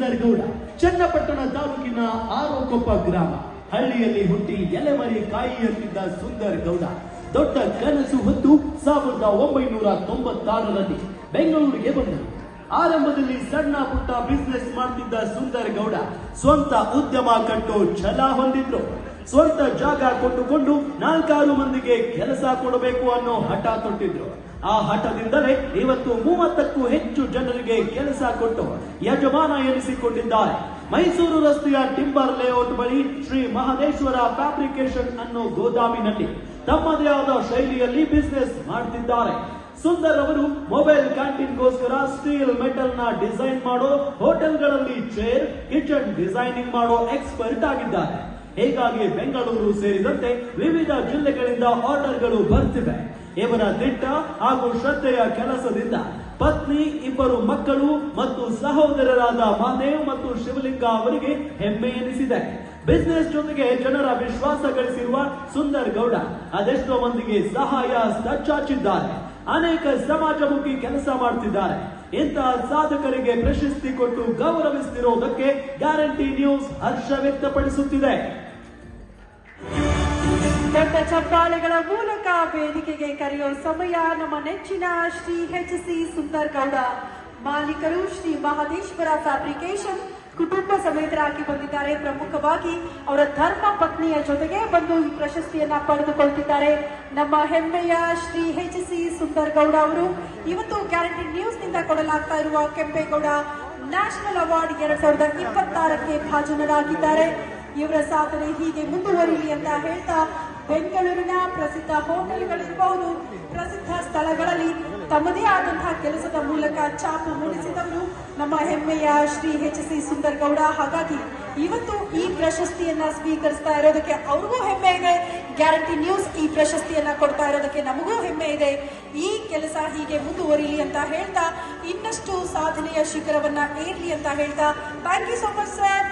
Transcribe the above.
ಸುಂದರ್ ಗೌಡ ಚನ್ನಪಟ್ಟಣ ತಾಲೂಕಿನ ಆರೋಕೊಪ್ಪ ಗ್ರಾಮ. ಹಳ್ಳಿಯಲ್ಲಿ ಹುಟ್ಟಿ ಎಲೆಮರಿ ಕಾಯಿಯಂತಿದ್ದ ಸುಂದರ್ ಗೌಡ ದೊಡ್ಡ ಕನಸು ಹೊತ್ತು 1996ರಲ್ಲಿ ಬೆಂಗಳೂರಿಗೆ ಬಂದರು. ಆರಂಭದಲ್ಲಿ ಸಣ್ಣ ಪುಟ್ಟ ಬಿಸಿನೆಸ್ ಮಾಡ್ತಿದ್ದ ಸುಂದರ್ ಗೌಡ ಸ್ವಂತ ಉದ್ಯಮ ಕಟ್ಟೋ ಛಲ ಹೊಂದಿದ್ರು. ಸ್ವಂತ ಜಾಗ ಕೊಟ್ಟುಕೊಂಡು 4-6 ಮಂದಿಗೆ ಕೆಲಸ ಕೊಡಬೇಕು ಅನ್ನೋ ಹಠ ತೊಟ್ಟಿದ್ರು. ಆ ಹಠದಿಂದಲೇ ಇವತ್ತು 30ಕ್ಕೂ ಹೆಚ್ಚು ಜನರಿಗೆ ಕೆಲಸ ಕೊಟ್ಟು ಯಜಮಾನ ಎನಿಸಿಕೊಂಡಿದ್ದಾರೆ. ಮೈಸೂರು ರಸ್ತೆಯ ಟಿಂಬರ್ ಲೇಔಟ್ ಬಳಿ ಶ್ರೀ ಮಹದೇಶ್ವರ ಫ್ಯಾಬ್ರಿಕೇಶನ್ ಅನ್ನೋ ಗೋದಾಮಿನಲ್ಲಿ ತಮ್ಮದೇ ಆದ ಶೈಲಿಯಲ್ಲಿ ಬಿಸಿನೆಸ್ ಮಾಡ್ತಿದ್ದಾರೆ. ಸುಂದರ್ ಅವರು ಮೊಬೈಲ್ ಕ್ಯಾಂಟೀನ್ಗೋಸ್ಕರ ಸ್ಟೀಲ್ ಮೆಟಲ್ ನ ಡಿಸೈನ್ ಮಾಡೋ, ಹೋಟೆಲ್ಗಳಲ್ಲಿ ಚೇರ್, ಕಿಚನ್ ಡಿಸೈನಿಂಗ್ ಮಾಡೋ ಎಕ್ಸ್ಪರ್ಟ್ ಆಗಿದ್ದಾರೆ. ಹೀಗಾಗಿ ಬೆಂಗಳೂರು ಸೇರಿದಂತೆ ವಿವಿಧ ಜಿಲ್ಲೆಗಳಿಂದ ಆರ್ಡರ್ಗಳು ಬರ್ತಿವೆ. ಇವರ ದಿಟ್ಟ ಹಾಗೂ ಶ್ರದ್ಧೆಯ ಕೆಲಸದಿಂದ ಪತ್ನಿ, 2 ಮಕ್ಕಳು ಮತ್ತು ಸಹೋದರರಾದ ಮಹಾದೇವ್ ಮತ್ತು ಶಿವಲಿಂಗ ಅವರಿಗೆ ಹೆಮ್ಮೆ ಎನಿಸಿದೆ. ಬಿಸಿನೆಸ್ ಜೊತೆಗೆ ಜನರ ವಿಶ್ವಾಸ ಗಳಿಸಿರುವ ಸುಂದರ್ ಗೌಡ ಅದೆಷ್ಟೋ ಮಂದಿಗೆ ಸಹಾಯ ಹಸ್ತ ಚಾಚಿದ್ದಾರೆ. ಅನೇಕ ಸಮಾಜಮುಖಿ ಕೆಲಸ ಮಾಡ್ತಿದ್ದಾರೆ. ಇಂತಹ ಸಾಧಕರಿಗೆ ಪ್ರಶಸ್ತಿ ಕೊಟ್ಟು ಗೌರವಿಸುತ್ತಿರುವುದಕ್ಕೆ ಗ್ಯಾರಂಟಿ ನ್ಯೂಸ್ ಹರ್ಷ ವ್ಯಕ್ತಪಡಿಸುತ್ತಿದೆ. ದೊಡ್ಡ ಚಪ್ಪಾಳೆಗಳ ಮೂಲಕ ವೇದಿಕೆಗೆ ಕರೆಯೋ ಸಮಯ. ನಮ್ಮ ನೆಚ್ಚಿನ ಶ್ರೀ ಎಚ್.ಸಿ. ಸುಂದರ್ ಗೌಡ, ಮಾಲೀಕರು ಶ್ರೀ ಮಹದೇಶ್ವರ ಫ್ಯಾಬ್ರಿಕೇಶನ್, ಕುಟುಂಬ ಸಮೇತರಾಗಿ ಬಂದಿದ್ದಾರೆ. ಪ್ರಮುಖವಾಗಿ ಅವರ ಧರ್ಮ ಪತ್ನಿಯ ಜೊತೆಗೆ ಬಂದು ಈ ಪ್ರಶಸ್ತಿಯನ್ನ ಪಡೆದುಕೊಳ್ತಿದ್ದಾರೆ. ನಮ್ಮ ಹೆಮ್ಮೆಯ ಶ್ರೀ ಎಚ್.ಸಿ. ಸುಂದರ್ ಗೌಡ ಅವರು ಇವತ್ತು ಗ್ಯಾರಂಟಿ ನ್ಯೂಸ್ ನಿಂದ ಕೊಡಲಾಗ್ತಾ ಇರುವ ಕೆಂಪೇಗೌಡ ನ್ಯಾಷನಲ್ ಅವಾರ್ಡ್ 2026ಕ್ಕೆ ಭಾಜನರಾಗಿದ್ದಾರೆ. ಇವರ ಸಾಧನೆ ಹೀಗೆ ಮುಂದುವರಿಲಿ ಅಂತ ಹೇಳ್ತಾ ಬೆಂಗಳೂರಿನ ಪ್ರಸಿದ್ಧ ಹೋಟೆಲ್ಗಳಿರಬಹುದು, ಪ್ರಸಿದ್ಧ ಸ್ಥಳಗಳಲ್ಲಿ ತಮ್ಮದೇ ಆದಂತಹ ಕೆಲಸದ ಮೂಲಕ ಛಾಪು ಮೂಡಿಸಿದವರು ನಮ್ಮ ಹೆಮ್ಮೆಯ ಶ್ರೀ ಎಚ್.ಸಿ. ಸುಂದರ್ ಗೌಡ. ಹಾಗಾಗಿ ಇವತ್ತು ಈ ಪ್ರಶಸ್ತಿಯನ್ನ ಸ್ವೀಕರಿಸ್ತಾ ಇರೋದಕ್ಕೆ ಅವ್ರಿಗೂ ಹೆಮ್ಮೆ ಇದೆ. ಗ್ಯಾರಂಟಿ ನ್ಯೂಸ್ ಈ ಪ್ರಶಸ್ತಿಯನ್ನ ಕೊಡ್ತಾ ಇರೋದಕ್ಕೆ ನಮಗೂ ಹೆಮ್ಮೆ ಇದೆ. ಈ ಕೆಲಸ ಹೀಗೆ ಮುಂದುವರಿಲಿ ಅಂತ ಹೇಳ್ತಾ ಇನ್ನಷ್ಟು ಸಾಧನೆಯ ಶಿಖರವನ್ನ ಏರ್ಲಿ ಅಂತ ಹೇಳ್ತಾ thank you so much sir.